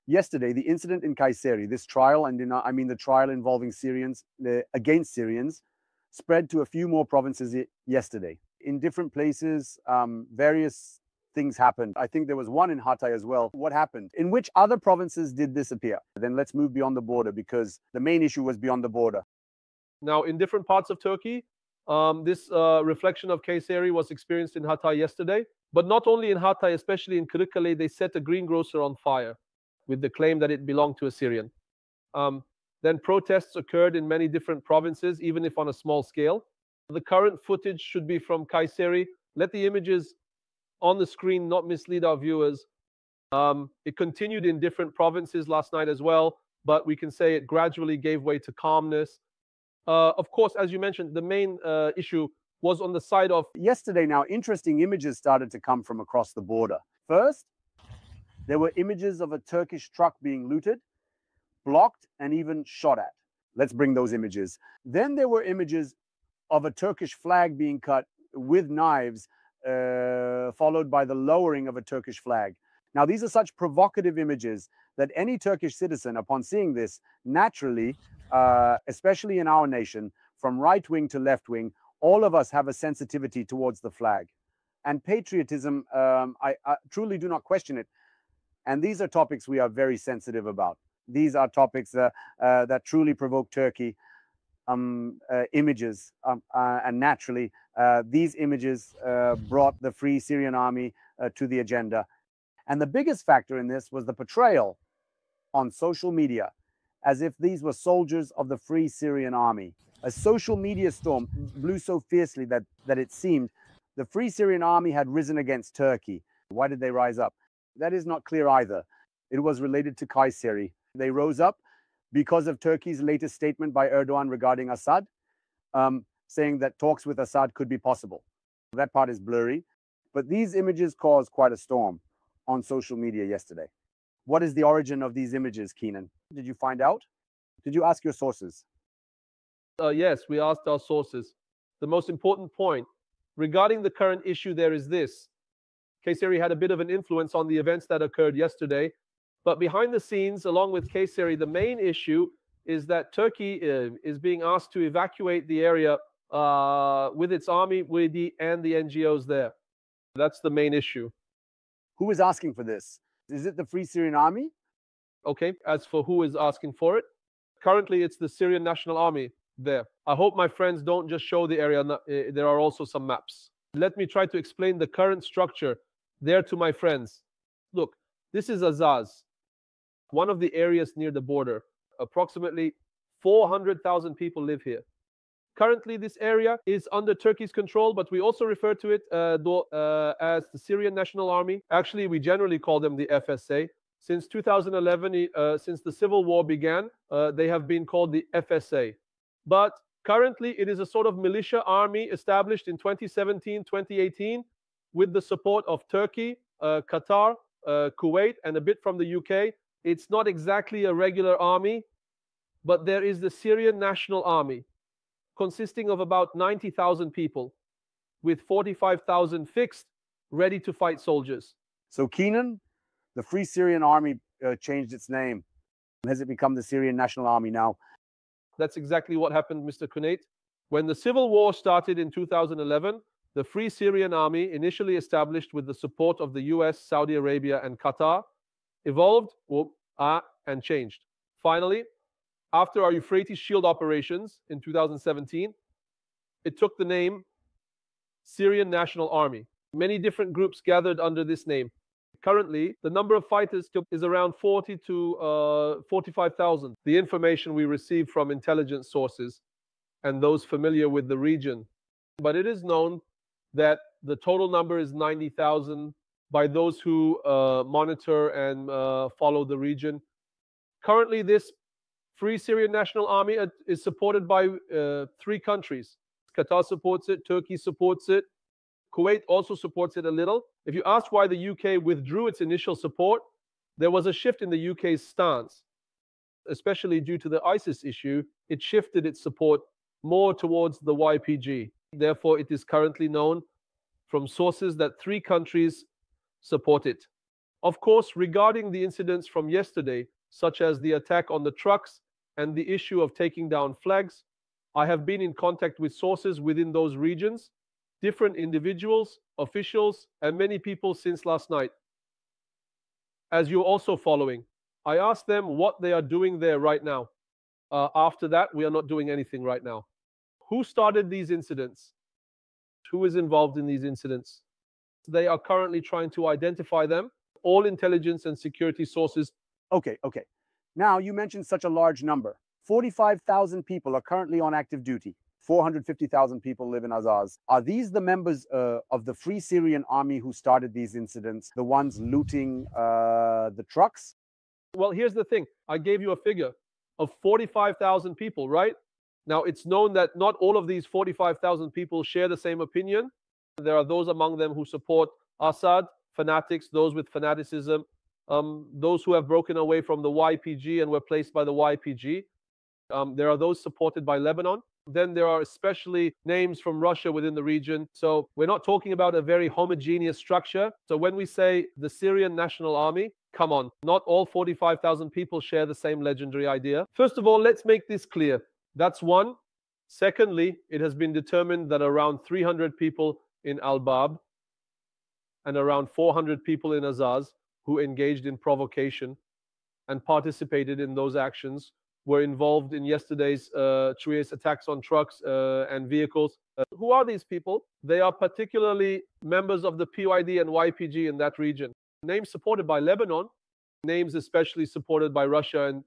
Yesterday, the incident in Kayseri, this trial, and I mean the trial involving Syrians against Syrians, spread to a few more provinces yesterday. In different places, various things happened. I think there was one in Hatay as well. What happened? In which other provinces did this appear? Then let's move beyond the border, because the main issue was beyond the border. Now, in different parts of Turkey, this reflection of Kayseri was experienced in Hatay yesterday. But not only in Hatay, especially in Kırıkkale, they set a greengrocer on fire with the claim that it belonged to a Syrian. Then protests occurred in many different provinces, even if on a small scale. The current footage should be from Kayseri. Let the images on the screen not mislead our viewers. It continued in different provinces last night as well, but we can say it gradually gave way to calmness. Of course, as you mentioned, the main issue was on the side of... Yesterday now, interesting images started to come from across the border. First, there were images of a Turkish truck being looted, blocked, and even shot at. Let's bring those images. Then there were images of a Turkish flag being cut with knives, followed by the lowering of a Turkish flag. Now, these are such provocative images that any Turkish citizen, upon seeing this, naturally, especially in our nation, from right wing to left wing, all of us have a sensitivity towards the flag. And patriotism, I truly do not question it. And these are topics we are very sensitive about. These are topics that truly provoke Turkey images. And naturally, these images brought the Free Syrian Army to the agenda. And the biggest factor in this was the portrayal on social media as if these were soldiers of the Free Syrian Army. A social media storm blew so fiercely that it seemed the Free Syrian Army had risen against Turkey. Why did they rise up? That is not clear either. It was related to Kayseri. They rose up because of Turkey's latest statement by Erdogan regarding Assad, saying that talks with Assad could be possible. That part is blurry. But these images caused quite a storm on social media yesterday. What is the origin of these images, Keenan? Did you find out? Did you ask your sources? Yes, we asked our sources. The most important point regarding the current issue there is this. Kayseri had a bit of an influence on the events that occurred yesterday. But behind the scenes, along with Kayseri, the main issue is that Turkey is being asked to evacuate the area with its army and the NGOs there. That's the main issue. Who is asking for this? Is it the Free Syrian Army? Okay, as for who is asking for it, currently it's the Syrian National Army there. I hope my friends don't just show the area. There are also some maps. Let me try to explain the current structure there to my friends. Look, this is Azaz, one of the areas near the border. Approximately 400,000 people live here. Currently, this area is under Turkey's control, but we also refer to it as the Syrian National Army. Actually, we generally call them the FSA. Since 2011, since the civil war began, they have been called the FSA. But currently, it is a sort of militia army established in 2017, 2018, with the support of Turkey, Qatar, Kuwait, and a bit from the UK. It's not exactly a regular army, but there is the Syrian National Army, consisting of about 90,000 people, with 45,000 fixed, ready to fight soldiers. So Keenan, the Free Syrian Army changed its name. Has it become the Syrian National Army now? That's exactly what happened, Mr. Kunait. When the civil war started in 2011, the Free Syrian Army, initially established with the support of the US, Saudi Arabia, and Qatar, evolved and changed. Finally, after our Euphrates Shield operations in 2017, it took the name Syrian National Army. Many different groups gathered under this name. Currently, the number of fighters is around 40 to 45,000. The information we receive from intelligence sources and those familiar with the region. But it is known that the total number is 90,000 by those who monitor and follow the region. Currently, this Free Syrian National Army is supported by 3 countries. Qatar supports it, Turkey supports it, Kuwait also supports it a little. If you ask why the UK withdrew its initial support, there was a shift in the UK's stance. Especially due to the ISIS issue, it shifted its support more towards the YPG. Therefore, it is currently known from sources that 3 countries support it. Of course, regarding the incidents from yesterday, such as the attack on the trucks and the issue of taking down flags, I have been in contact with sources within those regions, different individuals, officials, and many people since last night. As you're also following, I asked them what they are doing there right now. After that, we are not doing anything right now. Who started these incidents? Who is involved in these incidents? They are currently trying to identify them. All intelligence and security sources. Okay. Now, you mentioned such a large number. 45,000 people are currently on active duty. 450,000 people live in Azaz. Are these the members of the Free Syrian Army who started these incidents, the ones looting the trucks? Well, here's the thing. I gave you a figure of 45,000 people, right? Now, it's known that not all of these 45,000 people share the same opinion. There are those among them who support Assad, fanatics, those with fanaticism, those who have broken away from the YPG and were placed by the YPG. There are those supported by Lebanon. Then there are especially names from Russia within the region. So we're not talking about a very homogeneous structure. So when we say the Syrian National Army, come on, not all 45,000 people share the same legendary idea. First of all, let's make this clear. That's one. Secondly, it has been determined that around 300 people in Al-Bab and around 400 people in Azaz who engaged in provocation and participated in those actions were involved in yesterday's Tunis attacks on trucks and vehicles. Who are these people? They are particularly members of the PYD and YPG in that region. Names supported by Lebanon, names especially supported by Russia and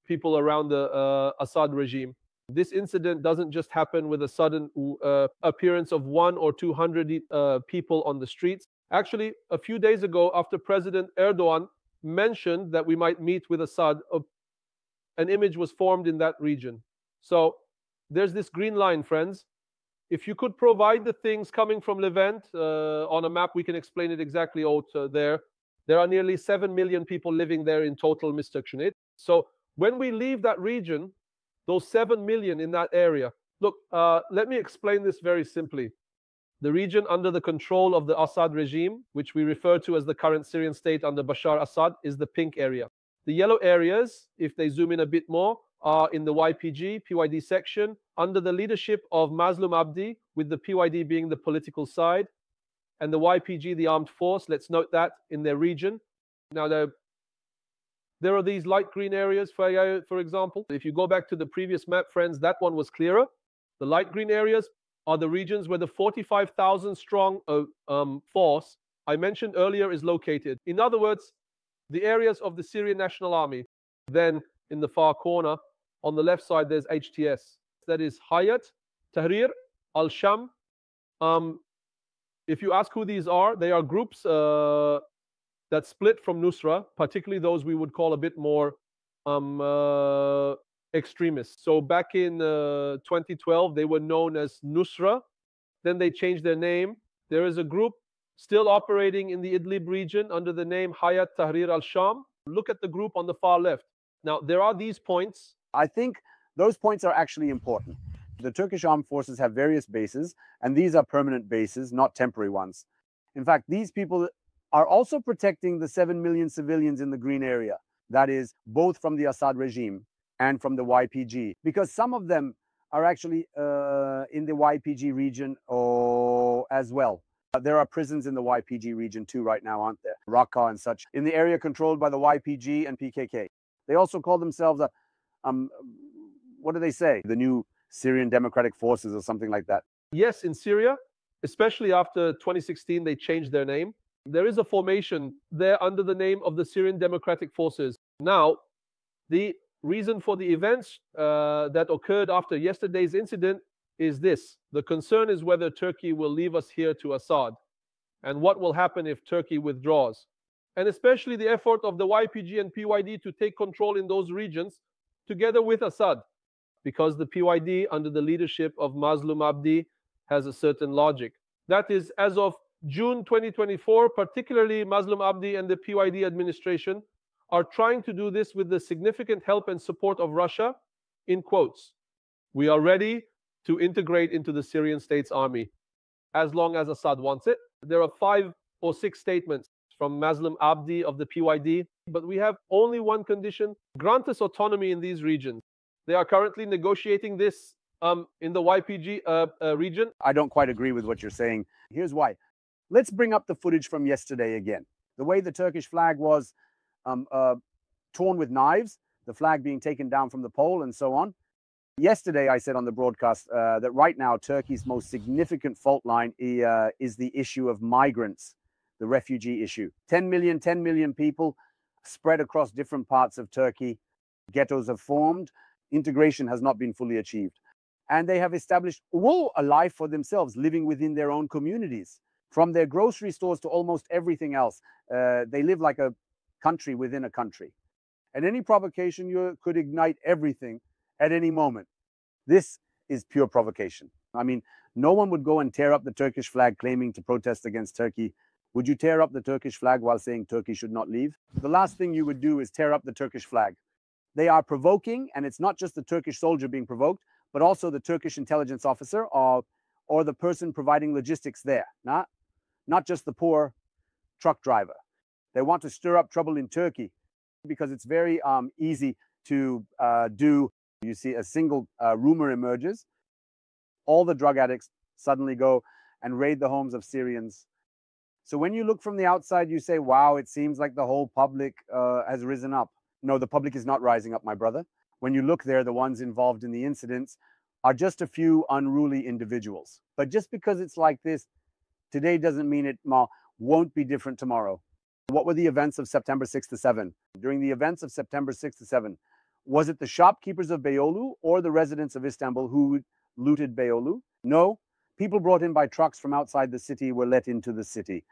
people around the Assad regime. This incident doesn't just happen with a sudden appearance of 100 or 200 people on the streets. Actually, a few days ago, after President Erdogan mentioned that we might meet with Assad, an image was formed in that region. So there's this green line, friends. If you could provide the things coming from Levant on a map, we can explain it exactly out there. There are nearly 7 million people living there in total, Mr. Cunit. So when we leave that region, those 7 million in that area, look, let me explain this very simply. The region under the control of the Assad regime, which we refer to as the current Syrian state under Bashar Assad, is the pink area. The yellow areas, if they zoom in a bit more, are in the YPG, PYD section, under the leadership of Mazlum Abdi, with the PYD being the political side, and the YPG, the armed force. Let's note that in their region. Now, there are these light green areas, for example. If you go back to the previous map, friends, that one was clearer. The light green areas are the regions where the 45,000 strong force I mentioned earlier is located. In other words, the areas of the Syrian National Army. Then in the far corner, on the left side, there's HTS. That is Hayat, Tahrir, Al-Sham. If you ask who these are, they are groups that split from Nusra, particularly those we would call a bit more extremists. So back in 2012, they were known as Nusra. Then they changed their name. There is a group still operating in the Idlib region under the name Hayat Tahrir al-Sham. Look at the group on the far left. Now, there are these points. I think those points are actually important. The Turkish armed forces have various bases, and these are permanent bases, not temporary ones. In fact, these people are also protecting the 7 million civilians in the green area. That is, both from the Assad regime and from the YPG, because some of them are actually in the YPG region as well. There are prisons in the YPG region too right now, aren't there? Raqqa and such, in the area controlled by the YPG and PKK. They also call themselves, what do they say? The new Syrian Democratic Forces or something like that. Yes, in Syria, especially after 2016, they changed their name. There is a formation there under the name of the Syrian Democratic Forces. Now, the reason for the events that occurred after yesterday's incident is this. The concern is whether Turkey will leave us here to Assad, and what will happen if Turkey withdraws. And especially the effort of the YPG and PYD to take control in those regions together with Assad, because the PYD under the leadership of Mazlum Abdi has a certain logic. That is, as of June 2024, particularly Mazlum Abdi and the PYD administration are trying to do this with the significant help and support of Russia, in quotes. We are ready to integrate into the Syrian state's army, as long as Assad wants it. There are 5 or 6 statements from Mazlum Abdi of the PYD. But we have only one condition: grant us autonomy in these regions. They are currently negotiating this in the YPG region. I don't quite agree with what you're saying. Here's why. Let's bring up the footage from yesterday again. The way the Turkish flag was torn with knives, the flag being taken down from the pole and so on. Yesterday, I said on the broadcast that right now, Turkey's most significant fault line is the issue of migrants, the refugee issue. 10 million people spread across different parts of Turkey. Ghettos have formed. Integration has not been fully achieved. And they have established a life for themselves, living within their own communities. From their grocery stores to almost everything else, they live like a country within a country. And any provocation could ignite everything at any moment. This is pure provocation. I mean, no one would go and tear up the Turkish flag claiming to protest against Turkey. Would you tear up the Turkish flag while saying Turkey should not leave? The last thing you would do is tear up the Turkish flag. They are provoking, and it's not just the Turkish soldier being provoked, but also the Turkish intelligence officer or the person providing logistics there, not just the poor truck driver. They want to stir up trouble in Turkey because it's very easy to do. You see a single rumor emerges. All the drug addicts suddenly go and raid the homes of Syrians. So when you look from the outside, you say, wow, it seems like the whole public has risen up. No, the public is not rising up, my brother. When you look there, the ones involved in the incidents are just a few unruly individuals. But just because it's like this today doesn't mean it won't be different tomorrow. What were the events of September 6 to 7? During the events of September 6 to 7, was it the shopkeepers of Beyoğlu or the residents of Istanbul who looted Beyoğlu? No, people brought in by trucks from outside the city were let into the city.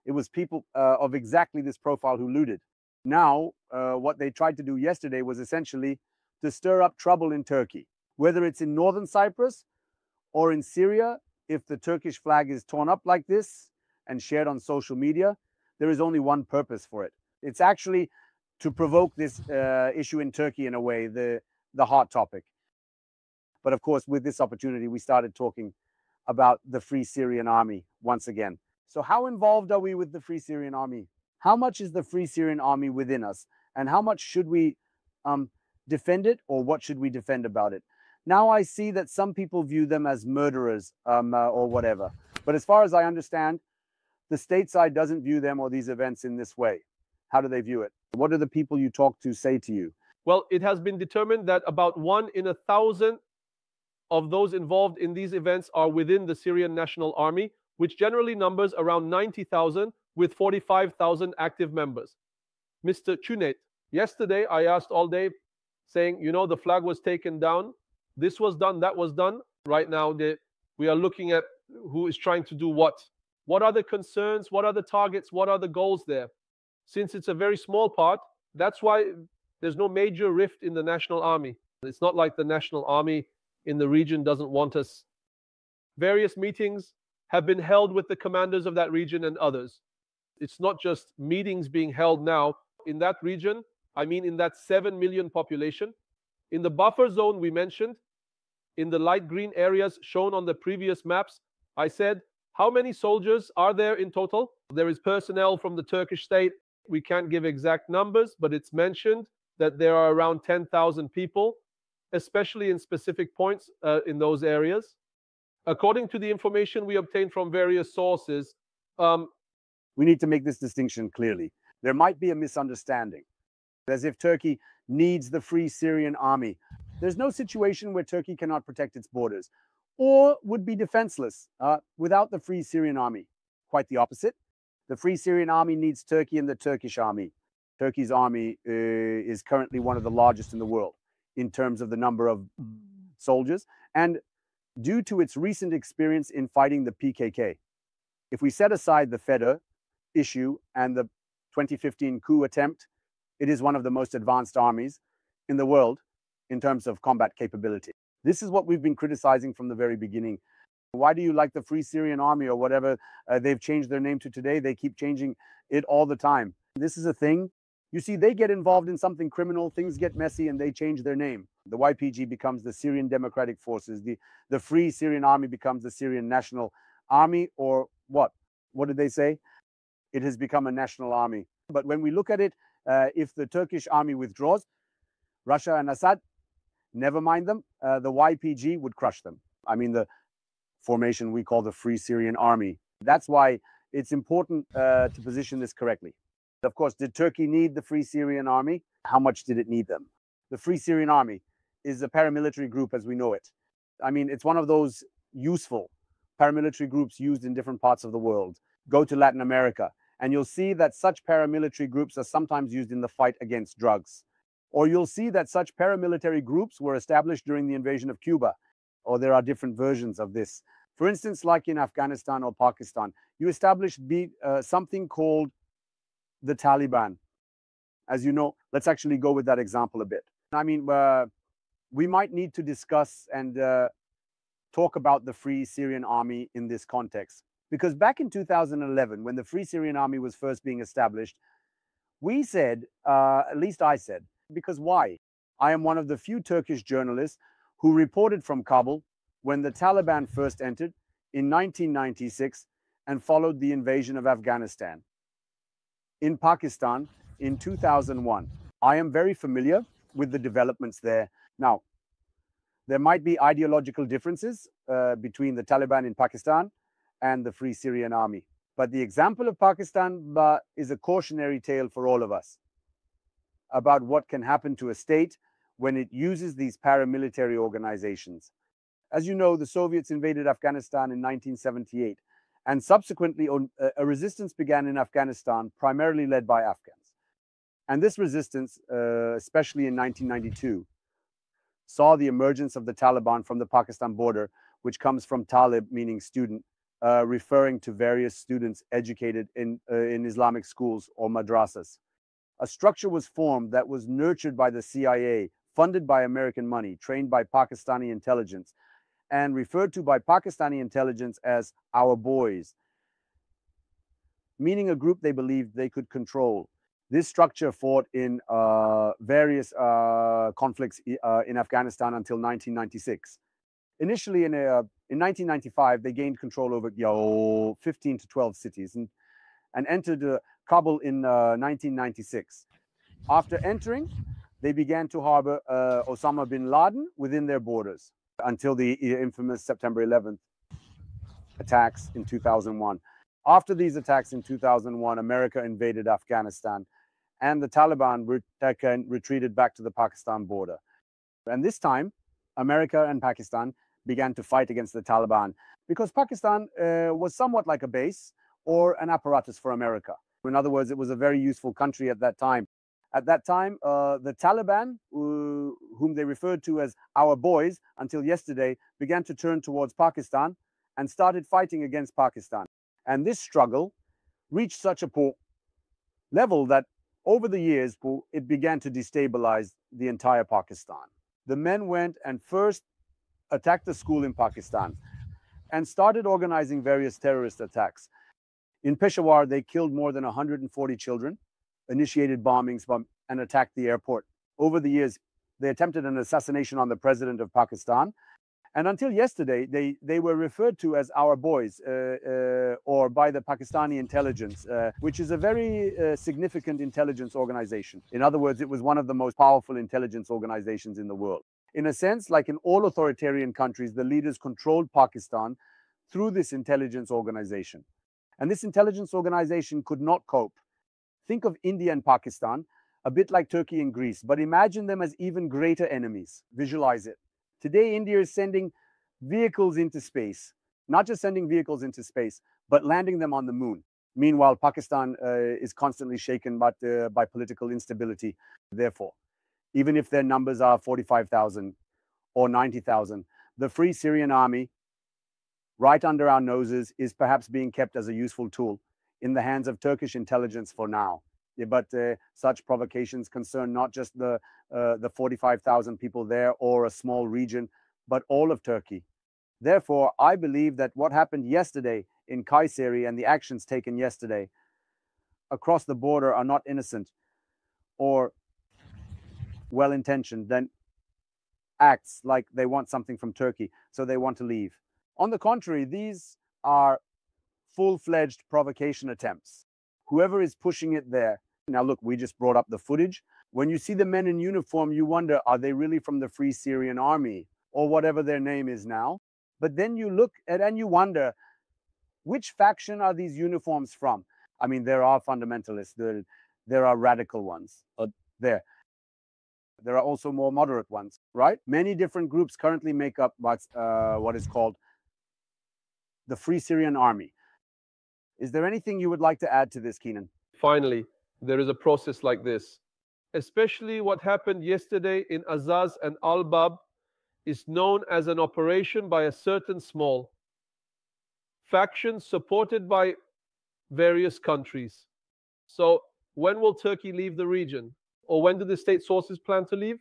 It was people of exactly this profile who looted. Now, what they tried to do yesterday was essentially to stir up trouble in Turkey, whether it's in northern Cyprus or in Syria. If the Turkish flag is torn up like this and shared on social media, there is only one purpose for it. It's actually to provoke this issue in Turkey in a way, the hot topic. But of course, with this opportunity, we started talking about the Free Syrian Army once again. So how involved are we with the Free Syrian Army? How much is the Free Syrian Army within us? And how much should we defend it, or what should we defend about it? Now I see that some people view them as murderers or whatever. But as far as I understand, the state side doesn't view them or these events in this way. How do they view it? What do the people you talk to say to you? Well, it has been determined that about 1 in 1,000 of those involved in these events are within the Syrian National Army, which generally numbers around 90,000 with 45,000 active members. Mr. Cüneyt, yesterday I asked all day saying, the flag was taken down. This was done, that was done. Right now, we are looking at who is trying to do what. What are the concerns? What are the targets? What are the goals there? Since it's a very small part, that's why there's no major rift in the National Army. It's not like the National Army in the region doesn't want us. Various meetings have been held with the commanders of that region and others. It's not just meetings being held now in that region. I mean, in that 7 million population. In the buffer zone we mentioned, in the light green areas shown on the previous maps, I said, how many soldiers are there in total? There is personnel from the Turkish state. We can't give exact numbers, but it's mentioned that there are around 10,000 people, especially in specific points in those areas. According to the information we obtained from various sources, we need to make this distinction clearly. There might be a misunderstanding, as if Turkey needs the Free Syrian Army. There's no situation where Turkey cannot protect its borders or would be defenseless without the Free Syrian Army. Quite the opposite. The Free Syrian Army needs Turkey and the Turkish army. Turkey's army is currently one of the largest in the world in terms of the number of soldiers, and due to its recent experience in fighting the PKK. If we set aside the FETÖ issue and the 2015 coup attempt, it is one of the most advanced armies in the world in terms of combat capability. This is what we've been criticizing from the very beginning. Why do you like the Free Syrian Army or whatever they've changed their name to today? They keep changing it all the time. This is a thing. You see, they get involved in something criminal, things get messy, and they change their name. The YPG becomes the Syrian Democratic Forces. The Free Syrian Army becomes the Syrian National Army, or what? What did they say? it has become a national army. But when we look at it, if the Turkish army withdraws, Russia and Assad, never mind them, the YPG would crush them. I mean, the formation we call the Free Syrian Army. That's why it's important to position this correctly. Of course, did Turkey need the Free Syrian Army? How much did it need them? The Free Syrian Army is a paramilitary group as we know it. I mean, it's one of those useful paramilitary groups used in different parts of the world. Go to Latin America, and you'll see that such paramilitary groups are sometimes used in the fight against drugs. Or you'll see that such paramilitary groups were established during the invasion of Cuba, or there are different versions of this. For instance, like in Afghanistan or Pakistan, you established something called the Taliban. As you know, let's actually go with that example a bit. I mean, we might need to discuss and talk about the Free Syrian Army in this context. Because back in 2011, when the Free Syrian Army was first being established, we said, at least I said, because why? I am one of the few Turkish journalists who reported from Kabul when the Taliban first entered in 1996 and followed the invasion of Afghanistan. In Pakistan in 2001. I am very familiar with the developments there. Now, there might be ideological differences between the Taliban in Pakistan and the Free Syrian Army. But the example of Pakistan is a cautionary tale for all of us about what can happen to a state when it uses these paramilitary organizations. As you know, the Soviets invaded Afghanistan in 1978, and subsequently a resistance began in Afghanistan, primarily led by Afghans. And this resistance, especially in 1992, saw the emergence of the Taliban from the Pakistan border, which comes from Talib, meaning student, referring to various students educated in Islamic schools or madrasas. A structure was formed that was nurtured by the CIA, funded by American money, trained by Pakistani intelligence, and referred to by Pakistani intelligence as our boys, meaning a group they believed they could control. This structure fought in various conflicts in Afghanistan until 1996. Initially, in 1995, they gained control over 15 to 12 cities and entered Kabul in 1996. After entering, they began to harbor Osama bin Laden within their borders until the infamous September 11th attacks in 2001. After these attacks in 2001, America invaded Afghanistan, and the Taliban retreated back to the Pakistan border. And this time, America and Pakistan began to fight against the Taliban because Pakistan was somewhat like a base or an apparatus for America. In other words, it was a very useful country at that time. At that time, the Taliban, whom they referred to as our boys until yesterday, began to turn towards Pakistan and started fighting against Pakistan. And this struggle reached such a poor level that over the years, it began to destabilize the entire Pakistan. The men went and first attacked the school in Pakistan and started organizing various terrorist attacks. In Peshawar, they killed more than 140 children, initiated bombings, and attacked the airport. Over the years, they attempted an assassination on the president of Pakistan. And until yesterday, they were referred to as our boys or by the Pakistani intelligence, which is a very significant intelligence organization. In other words, it was one of the most powerful intelligence organizations in the world. In a sense, like in all authoritarian countries, the leaders controlled Pakistan through this intelligence organization. And this intelligence organization could not cope. Think of India and Pakistan, a bit like Turkey and Greece, but imagine them as even greater enemies. Visualize it. Today, India is sending vehicles into space, not just sending vehicles into space, but landing them on the moon. Meanwhile, Pakistan is constantly shaken by political instability. Therefore, even if their numbers are 45,000 or 90,000, the Free Syrian Army, right under our noses, is perhaps being kept as a useful tool in the hands of Turkish intelligence for now. But such provocations concern not just the 45,000 people there or a small region, but all of Turkey. Therefore, I believe that what happened yesterday in Kayseri and the actions taken yesterday across the border are not innocent or well-intentioned, then acts like they want something from Turkey, so they want to leave. On the contrary, these are full-fledged provocation attempts. whoever is pushing it there. Now, look, we just brought up the footage. When you see the men in uniform, you wonder, are they really from the Free Syrian Army or whatever their name is now? But then you look at and you wonder, which faction are these uniforms from? I mean, there are fundamentalists, there are radical ones there. There are also more moderate ones, right? Many different groups currently make up what is called the Free Syrian Army. Is there anything you would like to add to this, Keenan? Finally, there is a process like this. Especially what happened yesterday in Azaz and Al-Bab is known as an operation by a certain small faction supported by various countries. So when will Turkey leave the region? Or when do the state sources plan to leave?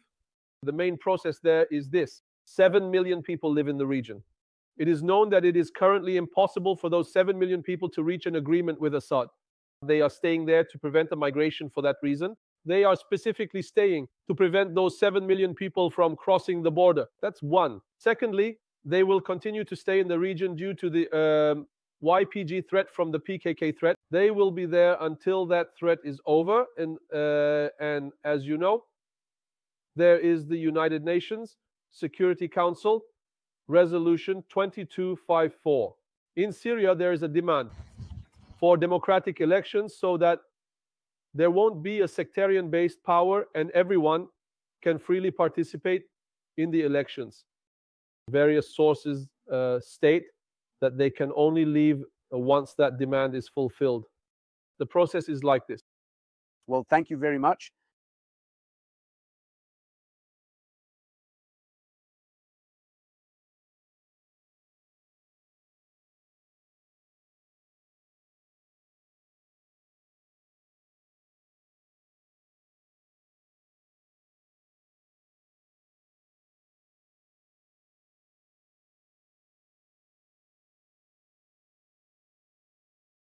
The main process there is this. 7 million people live in the region. It is known that it is currently impossible for those 7 million people to reach an agreement with Assad. They are staying there to prevent the migration for that reason. They are specifically staying to prevent those 7 million people from crossing the border. That's one. Secondly, they will continue to stay in the region due to the YPG threat from the PKK threat. They will be there until that threat is over. And as you know, there is the United Nations Security Council Resolution 2254. In Syria, there is a demand for democratic elections so that there won't be a sectarian-based power and everyone can freely participate in the elections. Various sources state that they can only leave once that demand is fulfilled. The process is like this. Well, thank you very much.